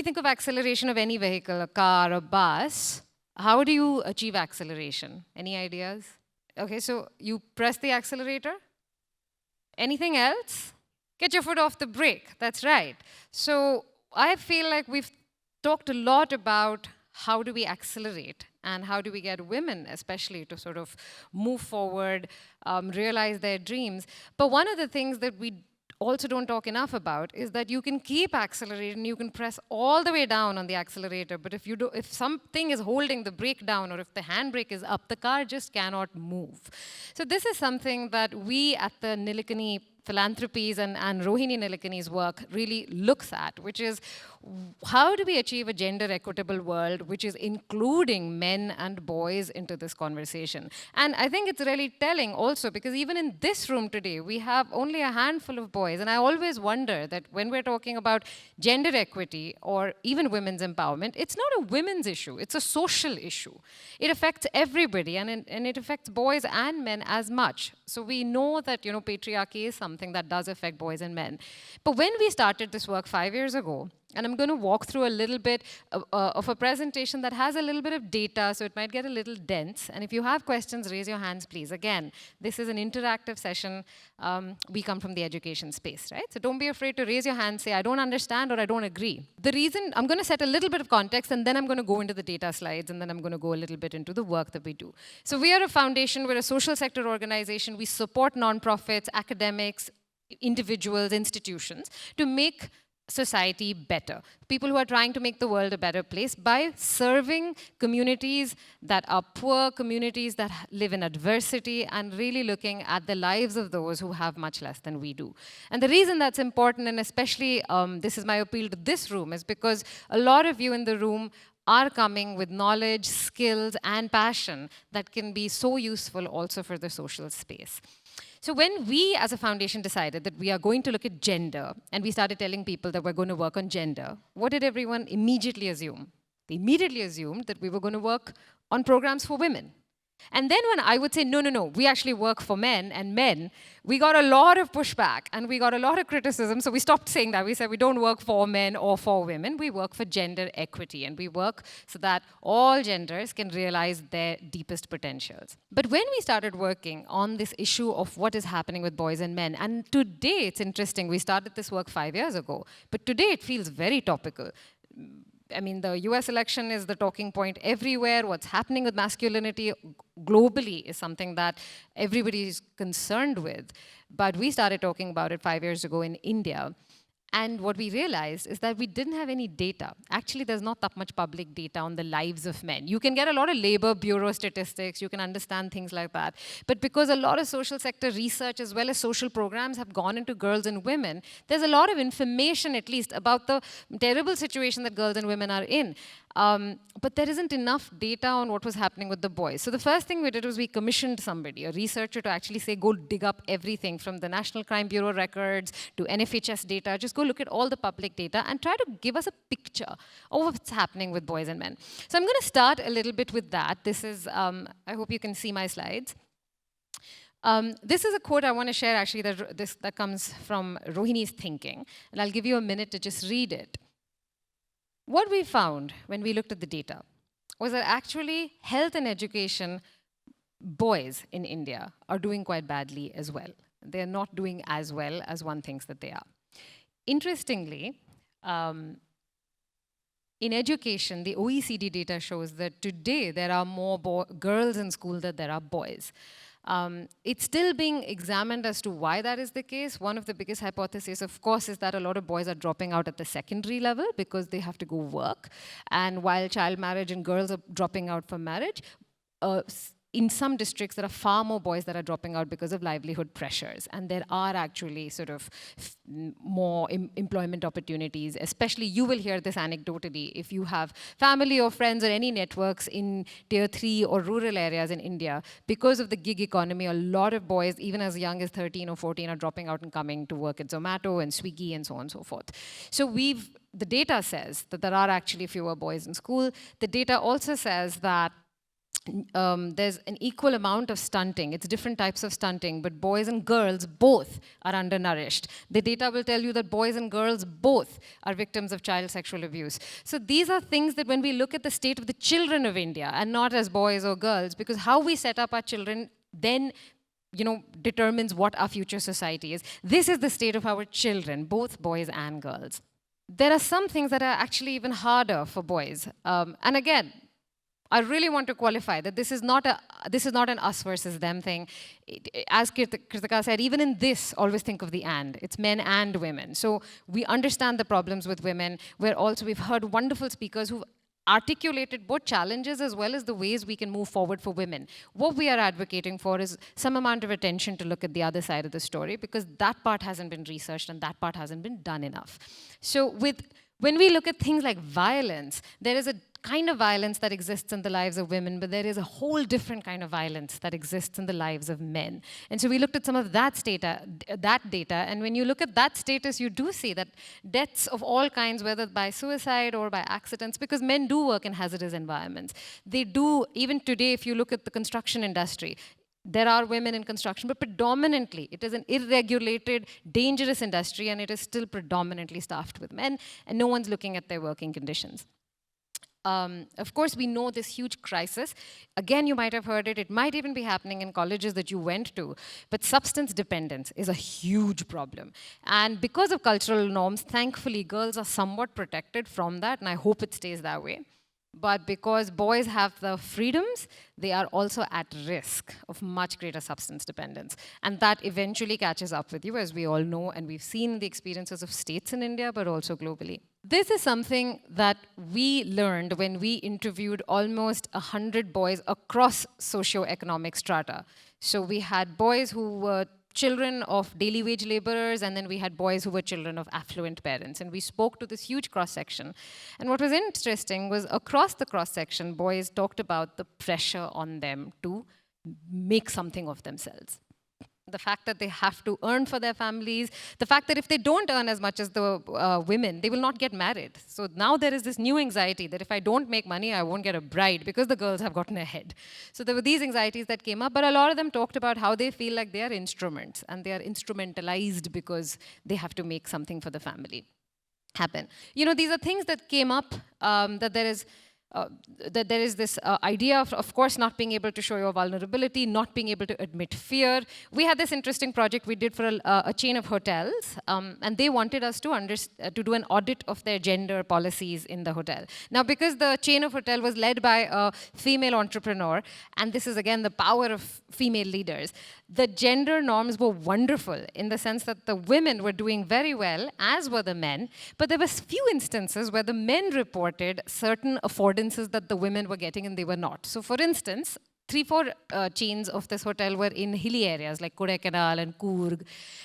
think of acceleration of any vehicle, a car, a bus, how do you achieve acceleration? Any ideas? Okay, so you press the accelerator. Anything else? Get your foot off the brake. That's right. So I feel like we've talked a lot about how do we accelerate and how do we get women especially to sort of move forward, realize their dreams. But one of the things that we also don't talk enough about is that you can keep accelerating, you can press all the way down on the accelerator, but if something is holding the brake down or if the handbrake is up, the car just cannot move. So this is something that we at the Nilekani Philanthropies and Rohini Nilekani's work really looks at, which is how do we achieve a gender equitable world which is including men and boys into this conversation. And I think it's really telling also because even in this room today, we have only a handful of boys. And I always wonder that when we're talking about gender equity or even women's empowerment, it's not a women's issue, it's a social issue. It affects everybody and it affects boys and men as much. So we know that, patriarchy is something that does affect boys and men. But when we started this work 5 years ago, and I'm going to walk through a little bit of a presentation that has a little bit of data, so it might get a little dense. And if you have questions, raise your hands, please. Again, this is an interactive session. We come from the education space, right? So don't be afraid to raise your hand, say, I don't understand or I don't agree. The reason, I'm going to set a little bit of context, and then I'm going to go into the data slides, and then I'm going to go a little bit into the work that we do. So we are a foundation, we're a social sector organization. We support nonprofits, academics, individuals, institutions to make society better. People who are trying to make the world a better place by serving communities that are poor, communities that live in adversity, and really looking at the lives of those who have much less than we do. And the reason that's important, and especially this is my appeal to this room, is because a lot of you in the room are coming with knowledge, skills, and passion that can be so useful also for the social space. So when we as a foundation decided that we are going to look at gender, and we started telling people that we're going to work on gender, what did everyone immediately assume? They immediately assumed that we were going to work on programs for women. And then when I would say, no, we actually work for men and men, we got a lot of pushback and we got a lot of criticism. So we stopped saying that. We said we don't work for men or for women. We work for gender equity, and we work so that all genders can realize their deepest potentials. But when we started working on this issue of what is happening with boys and men, and today it's interesting, we started this work 5 years ago, but today it feels very topical. I mean, the US election is the talking point everywhere. What's happening with masculinity globally is something that everybody is concerned with. But we started talking about it 5 years ago in India. And what we realized is that we didn't have any data. Actually, there's not that much public data on the lives of men. You can get a lot of labor bureau statistics, you can understand things like that. But because a lot of social sector research as well as social programs have gone into girls and women, there's a lot of information at least about the terrible situation that girls and women are in. But there isn't enough data on what was happening with the boys. So the first thing we did was we commissioned somebody, a researcher, to actually say, go dig up everything from the National Crime Bureau records to NFHS data. Just go look at all the public data and try to give us a picture of what's happening with boys and men. So I'm going to start a little bit with that. This is, I hope you can see my slides. This is a quote I want to share actually that comes from Rohini's thinking. And I'll give you a minute to just read it. What we found when we looked at the data was that actually health and education, boys in India are doing quite badly as well. They're not doing as well as one thinks that they are. Interestingly, in education, the OECD data shows that today there are more girls in school than there are boys. It's still being examined as to why that is the case. One of the biggest hypotheses, of course, is that a lot of boys are dropping out at the secondary level because they have to go work. And while child marriage and girls are dropping out for marriage, in some districts, there are far more boys that are dropping out because of livelihood pressures. And there are actually sort of more employment opportunities, especially you will hear this anecdotally if you have family or friends or any networks in tier 3 or rural areas in India. Because of the gig economy, a lot of boys, even as young as 13 or 14, are dropping out and coming to work at Zomato and Swiggy and so on and so forth. So the data says that there are actually fewer boys in school. The data also says that there's an equal amount of stunting. It's different types of stunting, but boys and girls both are undernourished. The data will tell you that boys and girls both are victims of child sexual abuse. So these are things that when we look at the state of the children of India, and not as boys or girls, because how we set up our children then determines what our future society is. This is the state of our children, both boys and girls. There are some things that are actually even harder for boys. And again, I really want to qualify that this is not an us versus them thing. As Kritika said, even in this, always think of the and. It's men and women. So we understand the problems with women. We've heard wonderful speakers who've articulated both challenges as well as the ways we can move forward for women. What we are advocating for is some amount of attention to look at the other side of the story, because that part hasn't been researched and that part hasn't been done enough. So when we look at things like violence, there is a kind of violence that exists in the lives of women, but there is a whole different kind of violence that exists in the lives of men. And so we looked at some of that data, and when you look at that status, you do see that deaths of all kinds, whether by suicide or by accidents, because men do work in hazardous environments. They do, even today, if you look at the construction industry, there are women in construction, but predominantly it is an irregulated, dangerous industry, and it is still predominantly staffed with men, and no one's looking at their working conditions. Of course, we know this huge crisis. Again, you might have heard it. It might even be happening in colleges that you went to. But substance dependence is a huge problem. And because of cultural norms, thankfully, girls are somewhat protected from that, and I hope it stays that way. But because boys have the freedoms, they are also at risk of much greater substance dependence. And that eventually catches up with you, as we all know, and we've seen the experiences of states in India, but also globally. This is something that we learned when we interviewed almost 100 boys across socioeconomic strata. So we had boys who were children of daily wage laborers, and then we had boys who were children of affluent parents. And we spoke to this huge cross-section. And what was interesting was across the cross-section, boys talked about the pressure on them to make something of themselves. The fact that they have to earn for their families, the fact that if they don't earn as much as the women, they will not get married. So now there is this new anxiety that if I don't make money, I won't get a bride because the girls have gotten ahead. So there were these anxieties that came up, but a lot of them talked about how they feel like they are instruments and they are instrumentalized because they have to make something for the family happen. These are things that came up, that there is this idea of course, not being able to show your vulnerability, not being able to admit fear. We had this interesting project we did for a chain of hotels, and they wanted us to do an audit of their gender policies in the hotel. Now, because the chain of hotel was led by a female entrepreneur, and this is again the power of female leaders, the gender norms were wonderful in the sense that the women were doing very well, as were the men, but there were few instances where the men reported certain affordances that the women were getting and they were not. So for instance, 3-4 chains of this hotel were in hilly areas like Kodaikanal and Coorg,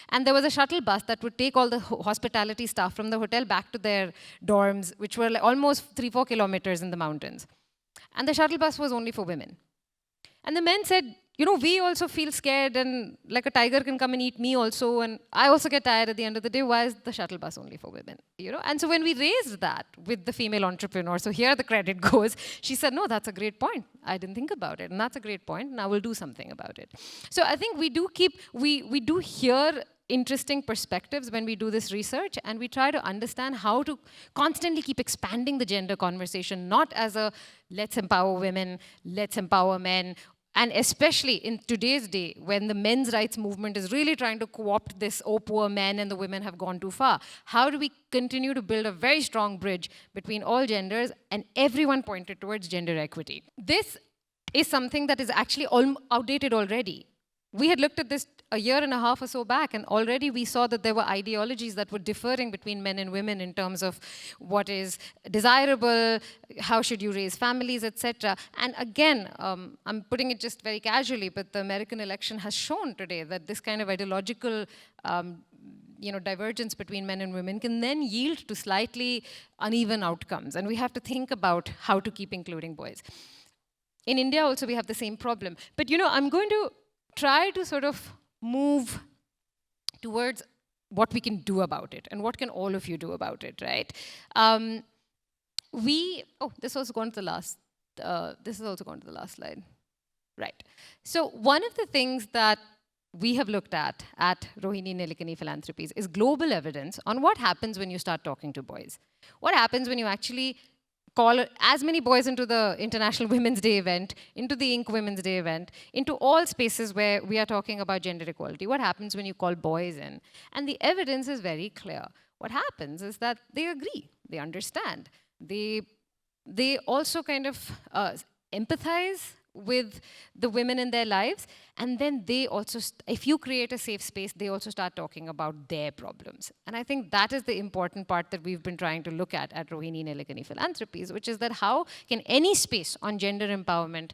and there was a shuttle bus that would take all the hospitality staff from the hotel back to their dorms, which were like almost 3-4 kilometers in the mountains. And the shuttle bus was only for women. And the men said, we also feel scared, and like a tiger can come and eat me also, and I also get tired at the end of the day. Why is the shuttle bus only for women? And so when we raised that with the female entrepreneur, so here the credit goes, she said, no, that's a great point. I didn't think about it, and that's a great point, and I will do something about it. So I think we do hear interesting perspectives when we do this research, and we try to understand how to constantly keep expanding the gender conversation, not as a let's empower women, let's empower men, and especially in today's day, when the men's rights movement is really trying to co-opt this, oh, poor men and the women have gone too far. How do we continue to build a very strong bridge between all genders and everyone pointed towards gender equity? This is something that is actually outdated already. We had looked at this a year and a half or so back, and already we saw that there were ideologies that were differing between men and women in terms of what is desirable, how should you raise families, etc. And again, I'm putting it just very casually, but the American election has shown today that this kind of ideological divergence between men and women can then yield to slightly uneven outcomes. And we have to think about how to keep including boys. In India also, we have the same problem. But I'm going to try to sort of move towards what we can do about it and what can all of you do about it, right? This was gone to the last This is also going to the last slide. Right. So one of the things that we have looked at Rohini Nilekani Philanthropies is global evidence on what happens when you start talking to boys. What happens when you actually call as many boys into the International Women's Day event, into the INK Women's Day event, into all spaces where we are talking about gender equality. What happens when you call boys in? And the evidence is very clear. What happens is that they agree, they understand. They also kind of empathize with the women in their lives, and then they also, if you create a safe space, they also start talking about their problems. And I think that is the important part that we've been trying to look at Rohini Nilekani Philanthropies, which is that how can any space on gender empowerment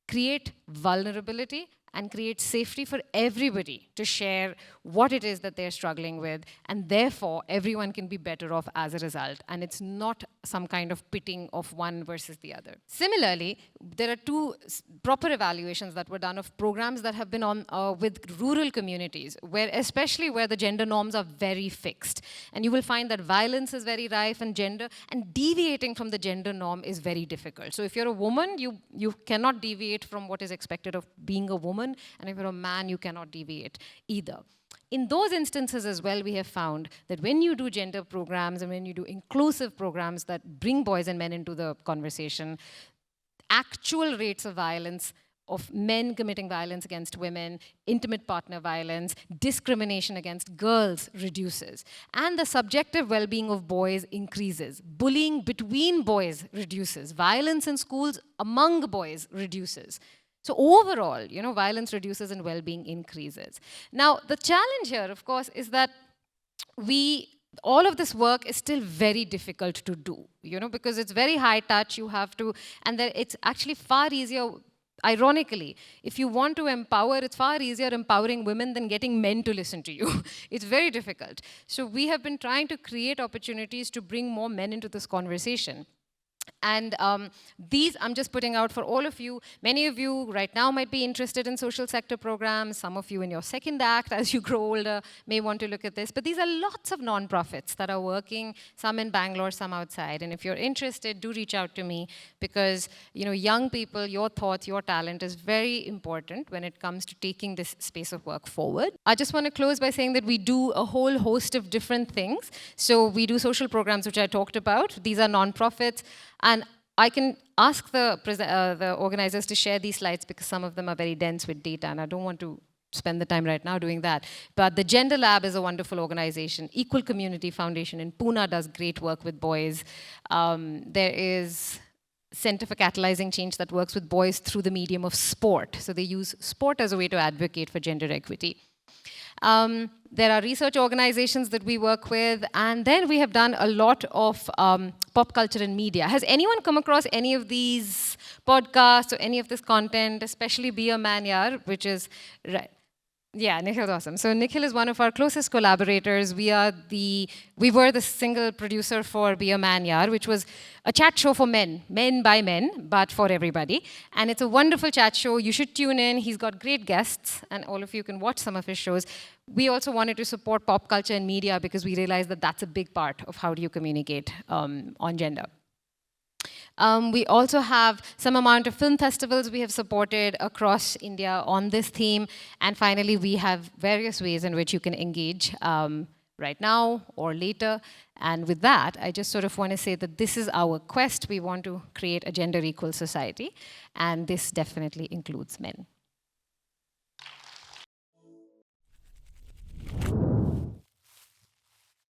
create vulnerability and create safety for everybody to share what it is that they're struggling with, and therefore everyone can be better off as a result, and it's not some kind of pitting of one versus the other. Similarly, there are two proper evaluations that were done of programs that have been on with rural communities, especially where the gender norms are very fixed. And you will find that violence is very rife and deviating from the gender norm is very difficult. So if you're a woman, you cannot deviate from what is expected of being a woman, and if you're a man, you cannot deviate either. In those instances as well, we have found that when you do gender programs and when you do inclusive programs that bring boys and men into the conversation, actual rates of violence, of men committing violence against women, intimate partner violence, discrimination against girls reduces. And the subjective well-being of boys increases. Bullying between boys reduces. Violence in schools among boys reduces. So overall, violence reduces and well-being increases. Now, the challenge here, of course, is that all of this work is still very difficult to do, because it's very high touch. You have to, and it's actually far easier. Ironically, if you want to empower, it's far easier empowering women than getting men to listen to you. It's very difficult. So we have been trying to create opportunities to bring more men into this conversation. And these I'm just putting out for all of you. Many of you right now might be interested in social sector programs. Some of you in your second act, as you grow older, may want to look at this. But these are lots of nonprofits that are working, some in Bangalore, some outside. And if you're interested, do reach out to me, because young people, your thoughts, your talent is very important when it comes to taking this space of work forward. I just want to close by saying that we do a whole host of different things. So we do social programs, which I talked about. These are nonprofits. And I can ask the organizers to share these slides because some of them are very dense with data, and I don't want to spend the time right now doing that. But the Gender Lab is a wonderful organization. Equal Community Foundation in Pune does great work with boys. There is Center for Catalyzing Change that works with boys through the medium of sport. So they use sport as a way to advocate for gender equity. There are research organizations that we work with, and then we have done a lot of pop culture and media. Has anyone come across any of these podcasts or any of this content, especially Be a Man Yaar, which is, right. Yeah, Nikhil's awesome. So Nikhil is one of our closest collaborators. We were the single producer for Be a Man Yaar, which was a chat show for men by men, but for everybody. And it's a wonderful chat show. You should tune in. He's got great guests, and all of you can watch some of his shows. We also wanted to support pop culture and media because we realized that that's a big part of how do you communicate on gender. We also have some amount of film festivals we have supported across India on this theme. And finally, we have various ways in which you can engage right now or later. And with that, I just sort of want to say that this is our quest. We want to create a gender equal society. And this definitely includes men.